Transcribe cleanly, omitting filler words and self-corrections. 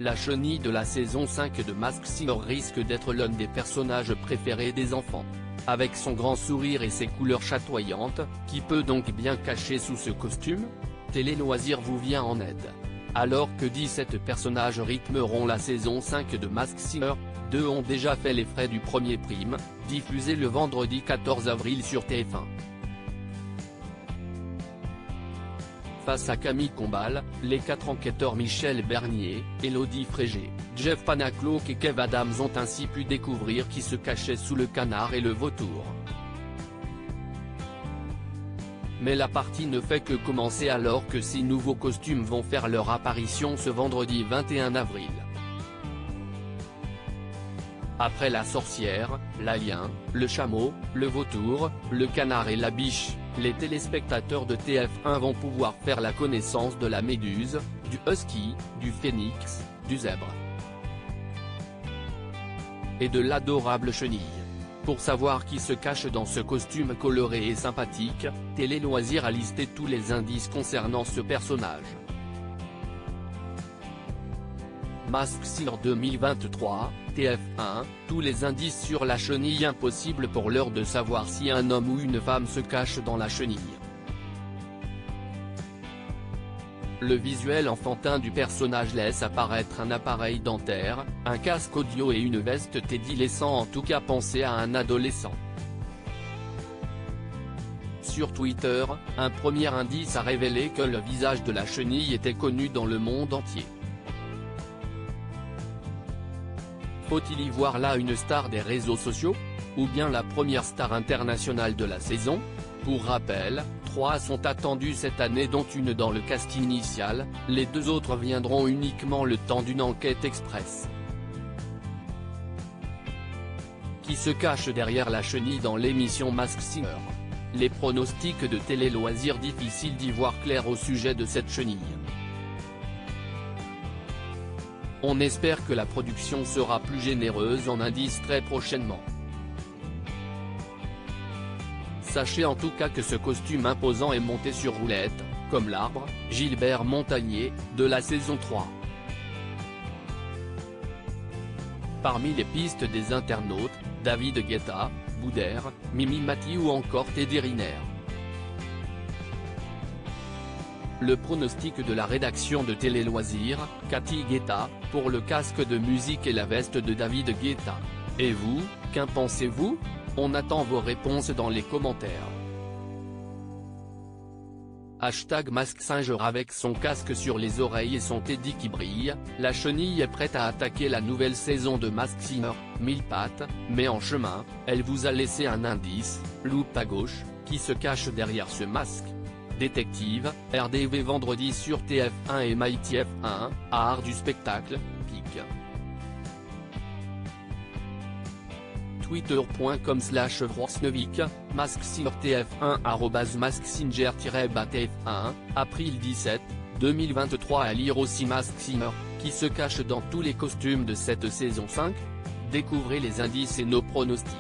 La chenille de la saison 5 de Masked Singer risque d'être l'un des personnages préférés des enfants. Avec son grand sourire et ses couleurs chatoyantes, qui peut donc bien cacher sous ce costume? Télé Loisirs vous vient en aide. Alors que 17 personnages rythmeront la saison 5 de Masked Singer, 2 ont déjà fait les frais du premier prime, diffusé le vendredi 14 avril sur TF1. Face à Camille Combal, les 4 enquêteurs Michel Bernier, Élodie Frégé, Jeff Panaclock et Kev Adams ont ainsi pu découvrir qui se cachait sous le canard et le vautour. Mais la partie ne fait que commencer alors que 6 nouveaux costumes vont faire leur apparition ce vendredi 21 avril. Après la sorcière, l'alien, le chameau, le vautour, le canard et la biche, les téléspectateurs de TF1 vont pouvoir faire la connaissance de la méduse, du husky, du phénix, du zèbre et de l'adorable chenille. Pour savoir qui se cache dans ce costume coloré et sympathique, Télé Loisirs a listé tous les indices concernant ce personnage. Masked Singer 2023, TF1, tous les indices sur la chenille. Impossible pour l'heure de savoir si un homme ou une femme se cache dans la chenille. Le visuel enfantin du personnage laisse apparaître un appareil dentaire, un casque audio et une veste Teddy, laissant en tout cas penser à un adolescent. Sur Twitter, un premier indice a révélé que le visage de la chenille était connu dans le monde entier. Faut-il y voir là une star des réseaux sociaux? Ou bien la première star internationale de la saison? Pour rappel, 3 sont attendus cette année, dont une dans le cast initial, les 2 autres viendront uniquement le temps d'une enquête express. Qui se cache derrière la chenille dans l'émission Masked Singer? Les pronostics de Télé Loisirs. Difficile d'y voir clair au sujet de cette chenille. On espère que la production sera plus généreuse en indices très prochainement. Sachez en tout cas que ce costume imposant est monté sur roulette, comme l'arbre, Gilbert Montagnier, de la saison 3. Parmi les pistes des internautes, David Guetta, Boudère, Mimi Mati ou encore Teddy Riner. Le pronostic de la rédaction de Télé Loisirs, Cathy Guetta, pour le casque de musique et la veste de David Guetta. Et vous, qu'en pensez-vous? On attend vos réponses dans les commentaires. Masked Singer. Avec son casque sur les oreilles et son Teddy qui brille, la chenille est prête à attaquer la nouvelle saison de Masked Singer, 1000 pattes, mais en chemin, elle vous a laissé un indice, loupe à gauche, qui se cache derrière ce masque. Détective, RDV vendredi sur TF1 et MyTF1, art du spectacle, pic. Twitter.com/Vrorsnevik, Masked Singer TF1 @MaskedSinger-TF1, April 17, 2023. À lire aussi Masked Singer, qui se cache dans tous les costumes de cette saison 5? Découvrez les indices et nos pronostics.